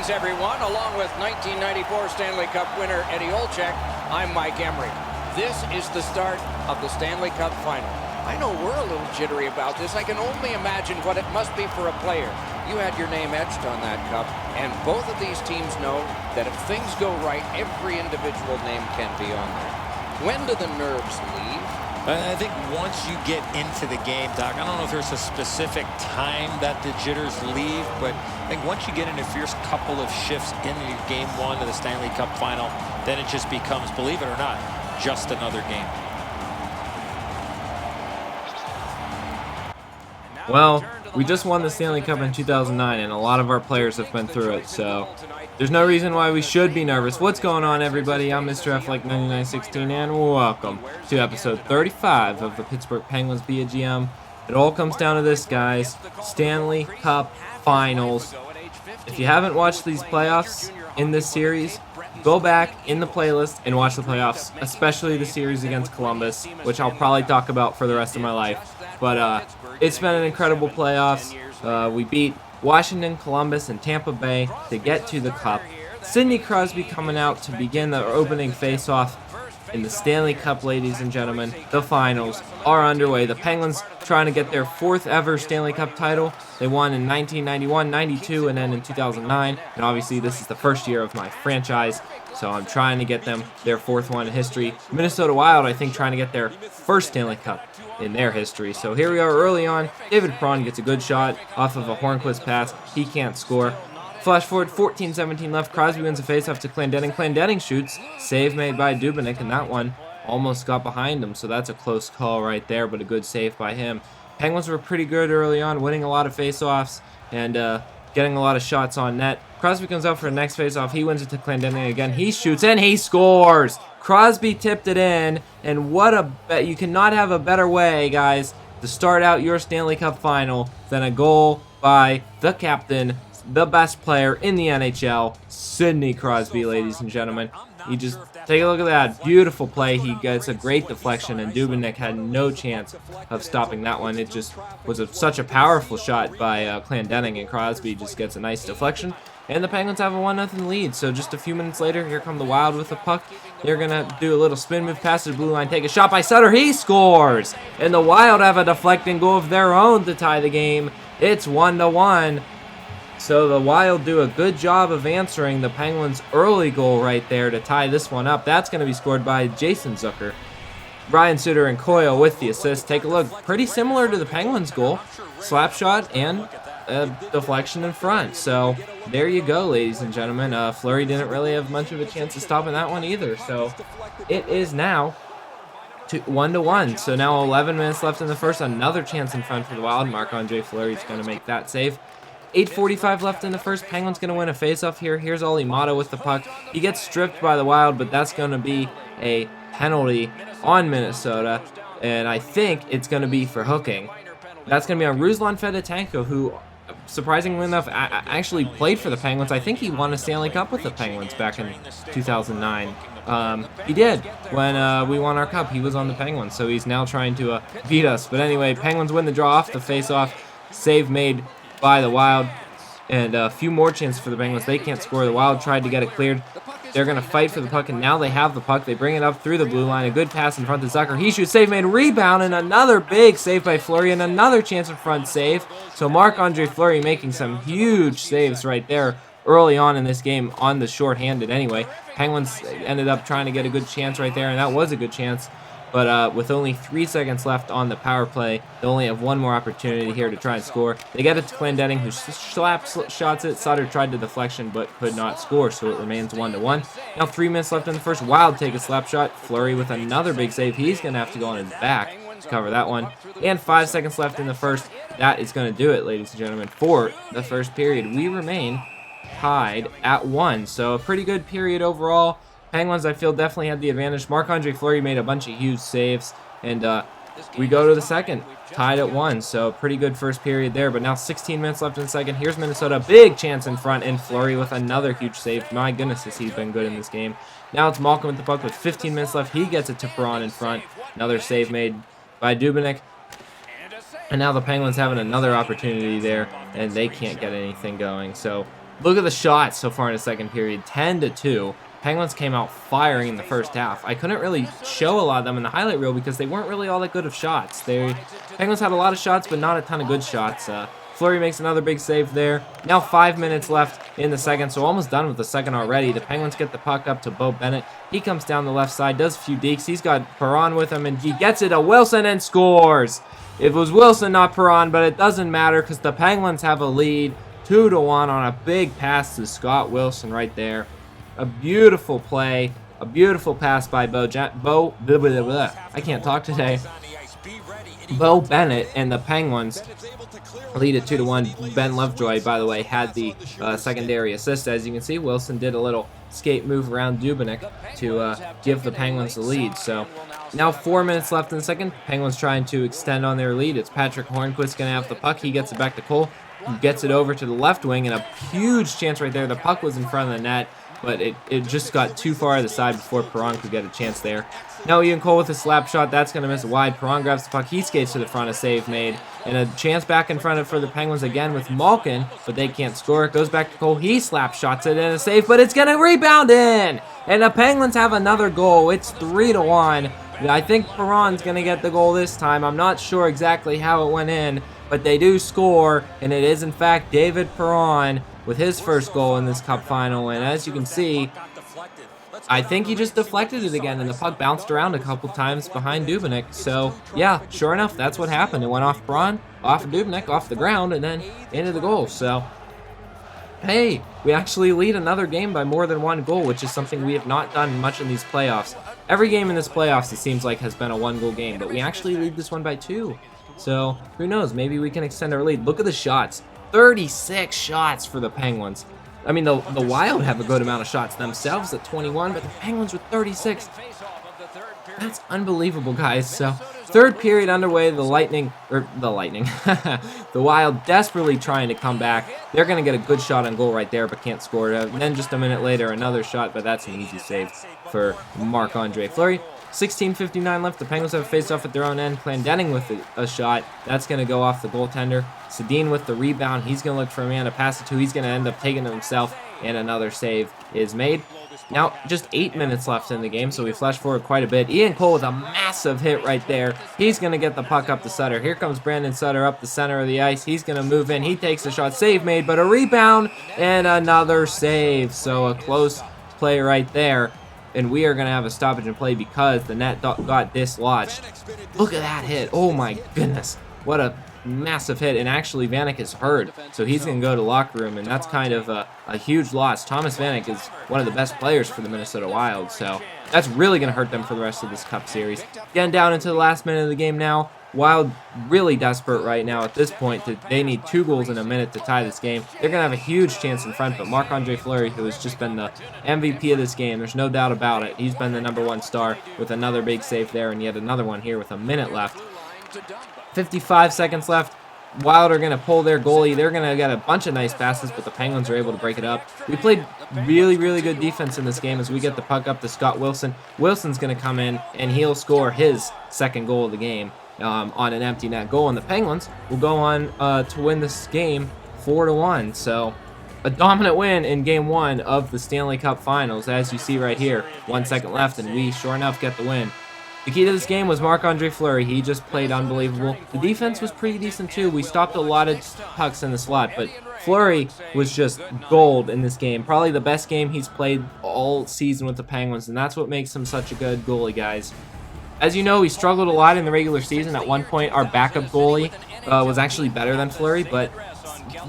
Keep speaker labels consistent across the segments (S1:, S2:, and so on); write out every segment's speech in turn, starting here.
S1: Greetings, everyone. Along with 1994 Stanley Cup winner Eddie Olczyk, I'm Mike Emery. This is the start of the Stanley Cup final. I know we're a little jittery about this. I can only imagine what it must be for a player. You had your name etched on that cup, and both of these teams know that if things go right, every individual name can be on there. When do the nerves leave?
S2: I think once you get into the game, Doc, I don't know if there's a specific time that the jitters leave, but I think once you get in a fierce couple of shifts into game one of the Stanley Cup final, then it just becomes, believe it or not, just another game.
S3: Well, we just won the Stanley Cup in 2009, and a lot of our players have been through it, so there's no reason why we should be nervous. What's going on, everybody? I'm Mr. F like 9916, and welcome to episode 35 of the Pittsburgh Penguins Be a GM. It all comes down to this, guys: Stanley Cup Finals. If you haven't watched these playoffs in this series, go back in the playlist and watch the playoffs, especially the series against Columbus, which I'll probably talk about for the rest of my life. But it's been an incredible playoffs. We beat Washington, Columbus, and Tampa Bay to get to the Cup. Sidney Crosby coming out to begin the opening face-off in the Stanley Cup, ladies and gentlemen. The finals are underway. The Penguins trying to get their fourth ever Stanley Cup title. They won in 1991, 92, and then in 2009. And obviously this is the first year of my franchise, so I'm trying to get them their fourth one in history. Minnesota Wild, I think, trying to get their first Stanley Cup in their history. So here we are early on. David Perron gets a good shot off of a Hornquist pass. He can't score. Flash forward, 14-17 left. Crosby wins a faceoff to Clendening. Clendening shoots. Save made by Dubnyk, and that one almost got behind him. So that's a close call right there, but a good save by him. Penguins were pretty good early on, winning a lot of faceoffs and getting a lot of shots on net. Crosby comes out for the next faceoff. He wins it to Clendening again. He shoots and he scores. Crosby tipped it in, and what a bet! You cannot have a better way, guys, to start out your Stanley Cup final than a goal by the captain, the best player in the NHL, Sidney Crosby, ladies and gentlemen. You just take a look at that beautiful play. He gets a great deflection, and Dubnyk had no chance of stopping that one. It just was such a powerful shot by Clendening, and Crosby just gets a nice deflection. And the Penguins have a 1-0 lead. So just a few minutes later, here come the Wild with the puck. They're going to do a little spin move past the blue line, take a shot by Sutter. He scores! And the Wild have a deflecting goal of their own to tie the game. It's 1-1. So the Wild do a good job of answering the Penguins' early goal right there to tie this one up. That's going to be scored by Jason Zucker. Ryan Suter and Coyle with the assist. Take a look. Pretty similar to the Penguins' goal. Slap shot and a deflection in front. So there you go, ladies and gentlemen. Fleury didn't really have much of a chance of stopping that one either. So it is now 1-1. So now 11 minutes left in the first. Another chance in front for the Wild. Marc-Andre Fleury's going to make that save. 8:45 left in the first. Penguins going to win a faceoff here. Here's Olli Maatta with the puck. He gets stripped by the Wild, but that's going to be a penalty on Minnesota, and I think it's going to be for hooking. That's going to be on Ruslan Fedotenko, who, surprisingly enough, actually played for the Penguins. I think he won a Stanley Cup with the Penguins back in 2009. He did when we won our cup. He was on the Penguins, so he's now trying to beat us. But anyway, Penguins win the draw off the faceoff. Save made by the Wild, and a few more chances for the Penguins. They can't score. The Wild tried to get it cleared. They're going to fight for the puck, and now they have the puck. They bring it up through the blue line. A good pass in front to Zucker. He shoots, save made, rebound, and another big save by Fleury, and another chance in front save. So Marc-Andre Fleury making some huge saves right there early on in this game on the shorthanded anyway. Penguins ended up trying to get a good chance right there, and that was a good chance. But with only 3 seconds left on the power play, they only have one more opportunity here to try and score. They get it to Clendening, who shots it. Sutter tried the deflection, but could not score, so it remains 1-1. Now 3 minutes left in the first. Wild take a slap shot. Fleury with another big save. He's going to have to go on his back to cover that one. And 5 seconds left in the first. That is going to do it, ladies and gentlemen, for the first period. We remain tied at 1, so a pretty good period overall. Penguins, I feel, definitely had the advantage. Marc-Andre Fleury made a bunch of huge saves, and we go to the second, tied at 1. So pretty good first period there, but now 16 minutes left in the second. Here's Minnesota, big chance in front, and Fleury with another huge save. My goodness, has he been good in this game. Now it's Malcolm with the puck with 15 minutes left. He gets it to Perron in front. Another save made by Dubnyk. And now the Penguins having another opportunity there, and they can't get anything going. So Look at the shots so far in the second period, 10-2. Penguins came out firing in the first half. I couldn't really show a lot of them in the highlight reel because they weren't really all that good of shots. Penguins had a lot of shots, but not a ton of good shots. Fleury makes another big save there. Now 5 minutes left in the second, so almost done with the second already. The Penguins get the puck up to Bo Bennett. He comes down the left side, does a few dekes. He's got Perron with him, and he gets it to Wilson and scores. It was Wilson, not Perron, but it doesn't matter because the Penguins have a lead, 2-1 on a big pass to Scott Wilson right there. A beautiful play, a beautiful pass by I can't talk today. Bo Bennett and the Penguins lead at 2-1. Ben Lovejoy, by the way, had the secondary assist. As you can see, Wilson did a little skate move around Dubnyk to give the Penguins the lead. So now 4 minutes left in the second. Penguins trying to extend on their lead. It's Patrick Hornquist going to have the puck. He gets it back to Cole. He gets it over to the left wing, and a huge chance right there. The puck was in front of the net, but it just got too far to the side before Perron could get a chance there. Now Ian Cole with a slap shot. That's going to miss wide. Perron grabs the puck. He skates to the front. A save made. And a chance back in front of for the Penguins again with Malkin, but they can't score. It goes back to Cole. He slap shots it and a save, but it's going to rebound in. And the Penguins have another goal. It's 3-1. I think Perron's going to get the goal this time. I'm not sure exactly how it went in, but they do score, and it is in fact David Perron with his first goal in this cup final. And as you can see, I think he just deflected it again, and the puck bounced around a couple times behind Dubnyk. So, yeah, sure enough, that's what happened. It went off Perron, off of Dubnyk, off the ground, and then into the goal. So, hey, we actually lead another game by more than one goal, which is something we have not done much in these playoffs. Every game in this playoffs, it seems like, has been a one-goal game, but we actually lead this one by 2. So, who knows? Maybe we can extend our lead. Look at the shots. 36 shots for the Penguins. I mean, the Wild have a good amount of shots themselves at 21, but the Penguins with 36. That's unbelievable, guys. So, third period underway, the Wild desperately trying to come back. They're going to get a good shot on goal right there, but can't score it. And then just a minute later, another shot, but that's an easy save for Marc-Andre Fleury. 16:59 left. The Penguins have a face-off at their own end. Clendening with a shot. That's going to go off the goaltender. Sedin with the rebound. He's going to look for a man to pass it to. He's going to end up taking it himself, and another save is made. Now, just 8 minutes left in the game, so we flash forward quite a bit. Ian Cole with a massive hit right there. He's going to get the puck up to Sutter. Here comes Brandon Sutter up the center of the ice. He's going to move in. He takes a shot. Save made, but a rebound and another save. So a close play right there. And we are going to have a stoppage in play because the net got dislodged. Look at that hit. Oh, my goodness. What a massive hit. And actually, Vanek is hurt, so he's going to go to locker room, and that's kind of a huge loss. Thomas Vanek is one of the best players for the Minnesota Wild, so that's really going to hurt them for the rest of this Cup Series. Getting down into the last minute of the game now. Wild really desperate right now at this point. They need 2 goals in a minute to tie this game. They're going to have a huge chance in front, but Marc-Andre Fleury, who has just been the MVP of this game, there's no doubt about it. He's been the #1 star with another big save there, and yet another one here with a minute left. 55 seconds left. Wild are going to pull their goalie. They're going to get a bunch of nice passes, but the Penguins are able to break it up. We played really, really good defense in this game as we get the puck up to Scott Wilson. Wilson's going to come in, and he'll score his second goal of the game. On an empty net goal, and the Penguins will go on to win this game 4-1. So a dominant win in Game 1 of the Stanley Cup Finals, as you see right here. 1 second left, and we sure enough get the win. The key to this game was Marc-Andre Fleury. He just played unbelievable. The defense was pretty decent too. We stopped a lot of pucks in the slot, but Fleury was just gold in this game. Probably the best game he's played all season with the Penguins, and that's what makes him such a good goalie, guys. As you know, he struggled a lot in the regular season. At one point, our backup goalie was actually better than Fleury, but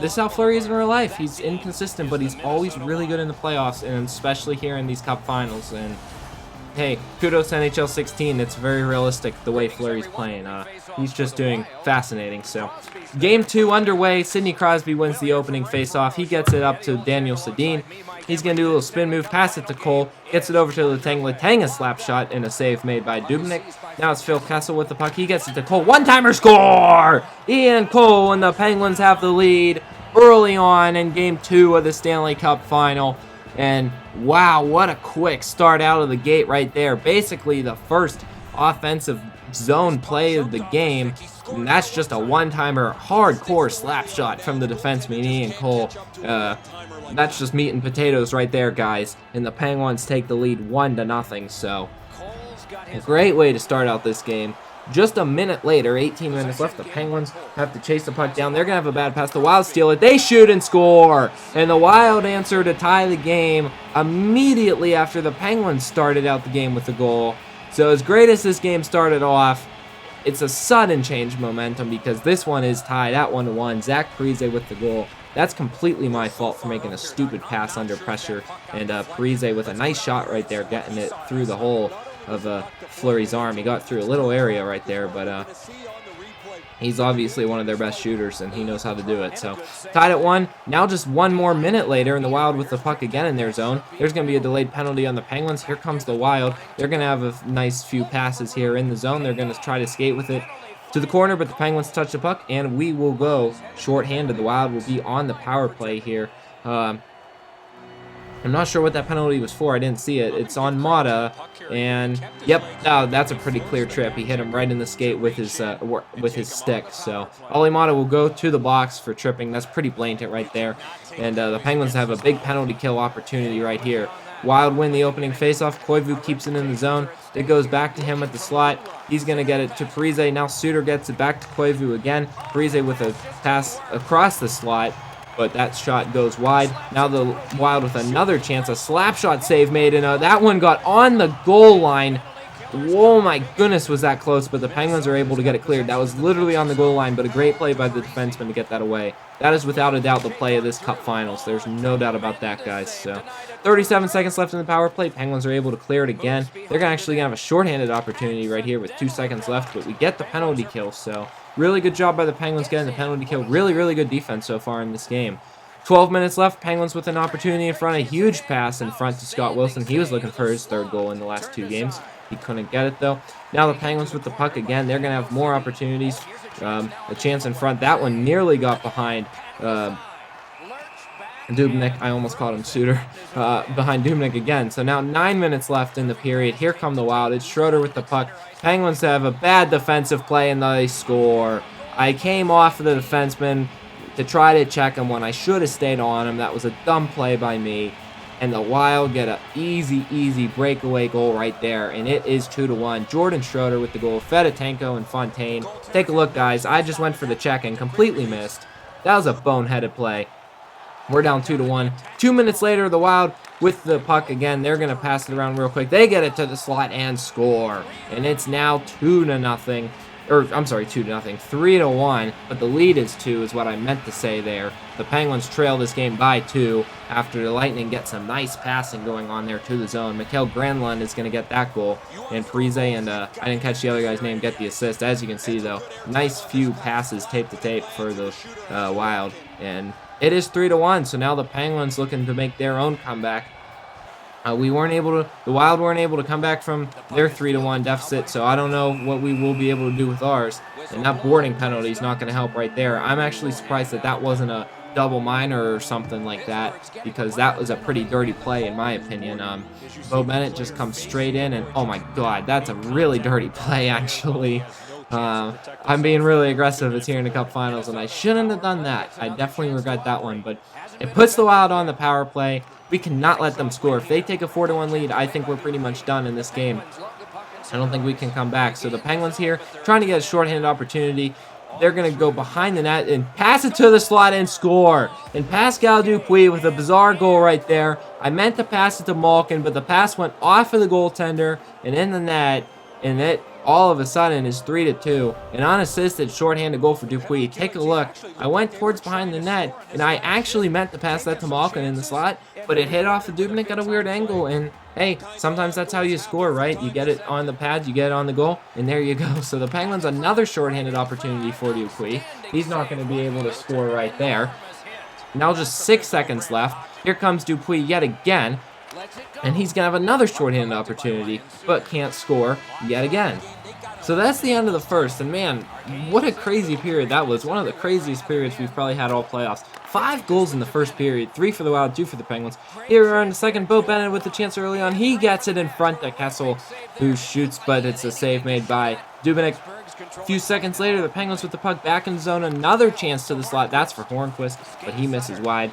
S3: this is how Fleury is in real life. He's inconsistent, but he's always really good in the playoffs, and especially here in these Cup Finals. And hey, kudos to NHL 16. It's very realistic the way Fleury's playing. He's just doing fascinating. So, Game 2 underway. Sidney Crosby wins the opening faceoff. He gets it up to Daniel Sedin. He's going to do a little spin move, pass it to Cole, gets it over to Letang. Letang, a slap shot and a save made by Dubnyk. Now it's Phil Kessel with the puck. He gets it to Cole. One-timer score! Ian Cole and the Penguins have the lead early on in Game 2 of the Stanley Cup Final. And wow, what a quick start out of the gate right there. Basically the first offensive zone play of the game. And that's just a one-timer, hardcore slap shot from the defenseman, Ian Cole. That's just meat and potatoes right there, guys. And the Penguins take the lead 1-0. So, a great way to start out this game. Just a minute later, 18 minutes left, the Penguins have to chase the puck down. They're going to have a bad pass. The Wild steal it. They shoot and score. And the Wild answer to tie the game immediately after the Penguins started out the game with the goal. So as great as this game started off, it's a sudden change of momentum because this one is tied at 1-1. Zach Parise with the goal. That's completely my fault for making a stupid pass under pressure. And Parise with a nice shot right there, getting it through the hole of Fleury's arm. He got through a little area right there, but he's obviously one of their best shooters, and he knows how to do it. So, tied at 1. Now just one more minute later, and the Wild with the puck again in their zone. There's going to be a delayed penalty on the Penguins. Here comes the Wild. They're going to have a nice few passes here in the zone. They're going to try to skate with it to the corner, but the Penguins touch the puck, and we will go shorthanded. The Wild will be on the power play here. I'm not sure what that penalty was for. I didn't see it. It's on Mata, and yep, that's a pretty clear trip. He hit him right in the skate with his stick. So Olli Mata will go to the box for tripping. That's pretty blatant right there. And the Penguins have a big penalty kill opportunity right here. Wild win the opening faceoff. Koivu keeps it in the zone. It goes back to him at the slot. He's going to get it to Parise. Now Suter gets it back to Koivu again. Parise with a pass across the slot, but that shot goes wide. Now the Wild with another chance. A slap shot save made, and that one got on the goal line. Oh my goodness, was that close, but the Penguins are able to get it cleared. That was literally on the goal line, but a great play by the defenseman to get that away. That is without a doubt the play of this Cup Finals. There's no doubt about that, guys. So, 37 seconds left in the power play. Penguins are able to clear it again. They're actually going to have a shorthanded opportunity right here with 2 seconds left, but we get the penalty kill. So, really good job by the Penguins getting the penalty kill. Really, really good defense so far in this game. 12 minutes left. Penguins with an opportunity in front. A huge pass in front to Scott Wilson. He was looking for his 3rd goal in the last 2 games. He couldn't get it, though. Now the Penguins with the puck again. They're going to have more opportunities. A chance in front. That one nearly got behind Dubnyk. I almost called him Suter. Behind Dubnyk again. So now 9 minutes left in the period. Here come the Wild. It's Schroeder with the puck. Penguins have a bad defensive play, and they score. I came off of the defenseman to try to check him when I should have stayed on him. That was a dumb play by me. And the Wild get an easy breakaway goal right there. And it is 2-1. Jordan Schroeder with the goal. Fedotenko and Fontaine. Take a look, guys. I just went for the check and completely missed. That was a boneheaded play. We're down 2-1. 2 minutes later, the Wild with the puck again. They're going to pass it around real quick. They get it to the slot and score. And it's now 2-0. Or, I'm sorry, 2-0. 3-1. But the lead is 2 is what I meant to say there. The Penguins trail this game by 2 after the Lightning get some nice passing going on there to the zone. Mikael Granlund is going to get that goal. And Parise and, I didn't catch the other guy's name, get the assist. As you can see, though, nice few passes tape to tape for the Wild. And it is 3-1, so now the Penguins looking to make their own comeback. The Wild weren't able to come back from their 3-1 deficit, so I don't know what we will be able to do with ours. And that boarding penalty is not going to help right there. I'm actually surprised that wasn't a double minor or something like that, because that was a pretty dirty play in my opinion. Bo Bennett just comes straight in, and oh my god, that's a really dirty play actually. I'm being really aggressive. It's here in the Cup Finals, and I shouldn't have done that. I definitely regret that one, but it puts the Wild on the power play. We cannot let them score. If they take a 4-1 lead, I think we're pretty much done in this game. I don't think we can come back. So the Penguins here trying to get a shorthanded opportunity. They're going to go behind the net and pass it to the slot and score. And Pascal Dupuis with a bizarre goal right there. I meant to pass it to Malkin, but the pass went off of the goaltender and in the net, and it all of a sudden is 3-2. An unassisted shorthanded goal for Dupuis. Take a look. I went towards behind the net, and I actually meant to pass that to Malkin in the slot, but it hit off of Dubnyk at a weird angle, and hey, sometimes that's how you score, right? You get it on the pad, you get it on the goal, and there you go. So the Penguins, another shorthanded opportunity for Dupuis. He's not going to be able to score right there. Now just 6 seconds left. Here comes Dupuis yet again, and he's going to have another shorthanded opportunity, but can't score yet again. So that's the end of the first, and man, what a crazy period that was. One of the craziest periods we've probably had all playoffs. 5 goals in the first period, 3 for the Wild, 2 for the Penguins. Here we are in the second. Bo Bennett with the chance early on. He gets it in front to Kessel, who shoots, but it's a save made by Dubnyk. A few seconds later, the Penguins with the puck back in the zone. Another chance to the slot. That's for Hornquist, but he misses wide.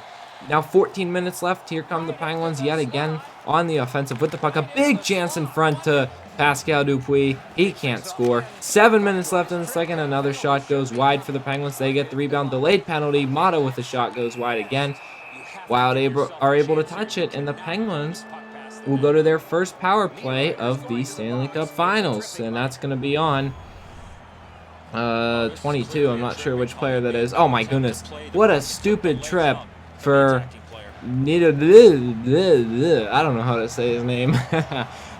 S3: Now 14 minutes left. Here come the Penguins yet again on the offensive with the puck. A big chance in front to Pascal Dupuis. He can't score. 7 minutes left in the second. Another shot goes wide for the Penguins. They get the rebound. Delayed penalty. Motto with a shot goes wide again. Wild are able to touch it, and the Penguins will go to their first power play of the Stanley Cup Finals, and that's going to be on 22. I'm not sure which player that is. Oh my goodness. What a stupid trip for I don't know how to say his name.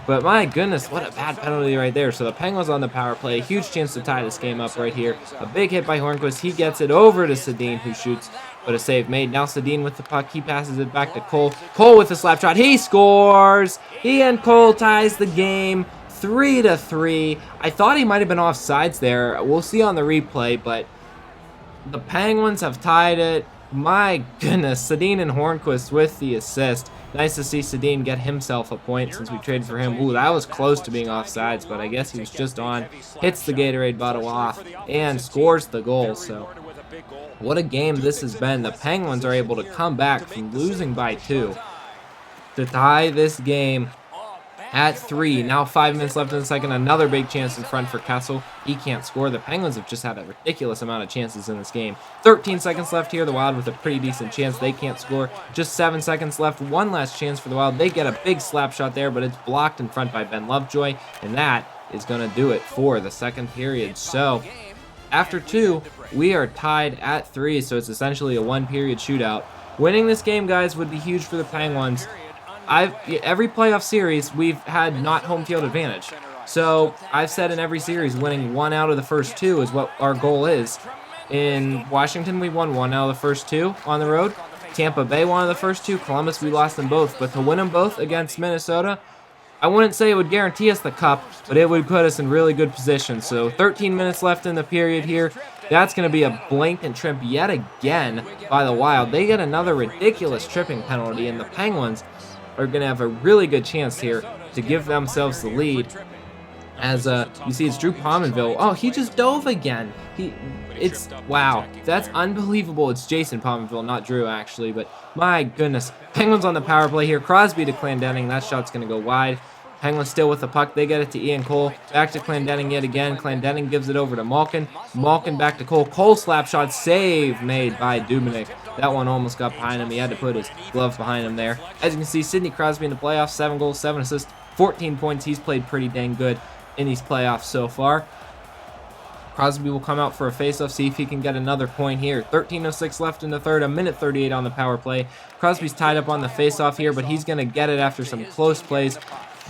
S3: But my goodness, what a bad penalty right there. So the Penguins on the power play. Huge chance to tie this game up right here. A big hit by Hornquist. He gets it over to Sedin, who shoots, but a save made. Now Sedin with the puck. He passes it back to Cole. Cole with the slap shot. He scores! He and Cole ties the game 3-3. I thought he might have been offsides there. We'll see on the replay, but the Penguins have tied it. My goodness, Sedin and Hornquist with the assist. Nice to see Sedin get himself a point since we traded for him. Ooh, that was close to being offsides, but I guess he was just on. Hits the Gatorade bottle off and scores the goal. So what a game this has been. The Penguins are able to come back from losing by 2 to tie this game at 3. Now 5 minutes left in the second. Another big chance in front for Kessel. He can't score. The Penguins have just had a ridiculous amount of chances in this game. 13 seconds left here. The Wild with a pretty decent chance. They can't score. Just 7 seconds left. One last chance for the Wild. They get a big slap shot there, but it's blocked in front by Ben Lovejoy, and that is going to do it for the second period. So after 2, we are tied at 3, so it's essentially a one-period shootout. Winning this game, guys, would be huge for the Penguins. Every playoff series, we've had not home field advantage. So I've said in every series, winning 1 out of the first 2 is what our goal is. In Washington, we won 1 out of the first 2 on the road. Tampa Bay won of the first 2. Columbus, we lost them both. But to win them both against Minnesota, I wouldn't say it would guarantee us the cup, but it would put us in really good position. So 13 minutes left in the period here. That's going to be a blatant trip yet again by the Wild. They get another ridiculous tripping penalty, and the Penguins are going to have a really good chance here to give themselves the lead. As you see, it's Drew Pominville. Oh, he just dove again. Wow, that's unbelievable. It's Jason Pominville, not Drew, actually. But my goodness, Penguins on the power play here. Crosby to Clendenning. That shot's going to go wide. Penguins still with the puck. They get it to Ian Cole. Back to Clendenning yet again. Clendenning gives it over to Malkin. Malkin back to Cole. Cole slap shot. Save made by Dubnyk. That one almost got behind him. He had to put his glove behind him there. As you can see, Sidney Crosby in the playoffs. 7 goals, 7 assists, 14 points. He's played pretty dang good in these playoffs so far. Crosby will come out for a faceoff, see if he can get another point here. 13:06 left in the third, a minute 38 on the power play. Crosby's tied up on the faceoff here, but he's going to get it after some close plays.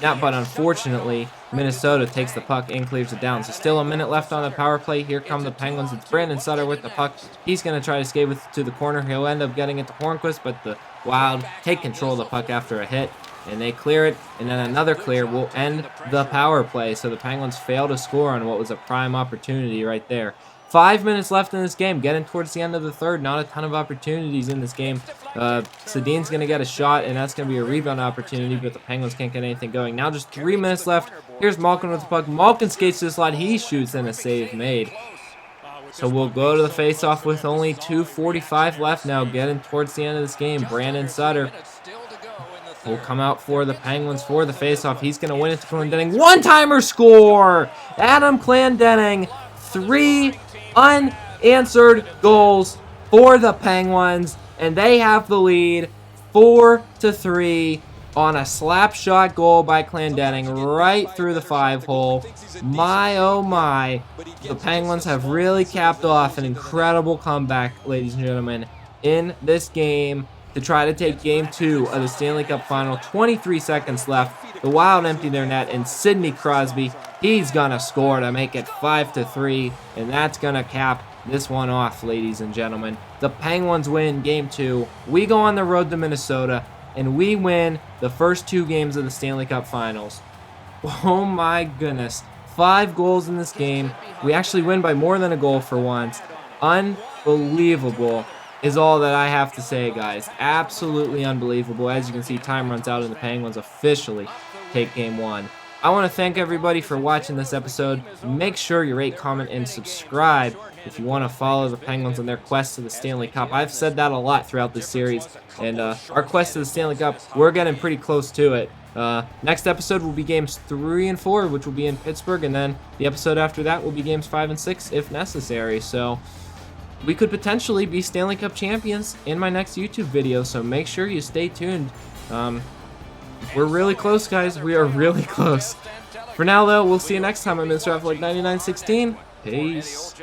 S3: But unfortunately, Minnesota takes the puck and clears it down. So still a minute left on the power play. Here come the Penguins. It's Brandon Sutter with the puck. He's going to try to skate it to the corner. He'll end up getting it to Hornquist, but the Wild take control of the puck after a hit, and they clear it, and then another clear will end the power play. So the Penguins fail to score on what was a prime opportunity right there. 5 minutes left in this game, getting towards the end of the third. Not a ton of opportunities in this game. Sedin's going to get a shot, and that's going to be a rebound opportunity, but the Penguins can't get anything going. Now just 3 minutes left. Here's Malkin with the puck. Malkin skates to the slot. He shoots, and a save made. So we'll go to the face-off with only 2:45 left now, getting towards the end of this game. Brandon Sutter will come out for the Penguins for the face-off. He's going to win it to Clendenning. One-timer score! Adam Clendenning, 3 unanswered goals for the Penguins, and they have the lead 4-3 on a slap shot goal by Clendenning right through the 5-hole. My oh my, the Penguins have really capped off an incredible comeback, ladies and gentlemen, in this game to try to take Game 2 of the Stanley Cup Final. 23 seconds left. The Wild empty their net, and Sidney Crosby, he's going to score to make it 5-3, and that's going to cap this one off, ladies and gentlemen. The Penguins win Game 2. We go on the road to Minnesota, and we win the first 2 games of the Stanley Cup Finals. Oh my goodness. 5 goals in this game. We actually win by more than a goal for once. Unbelievable is all that I have to say, guys. Absolutely unbelievable. As you can see, time runs out and the Penguins officially take game 1. I want to thank everybody for watching this episode. Make sure you rate, comment, and subscribe if you want to follow the Penguins on their quest to the Stanley Cup. I've said that a lot throughout this series, and our quest to the Stanley Cup, we're getting pretty close to it. Next episode will be games 3 and 4, which will be in Pittsburgh, and then the episode after that will be games 5 and 6 if necessary. So we could potentially be Stanley Cup champions in my next YouTube video, so make sure you stay tuned. We're really close, guys. We are really close. For now, though, we'll see you next time on Mr. F like 9916. Peace.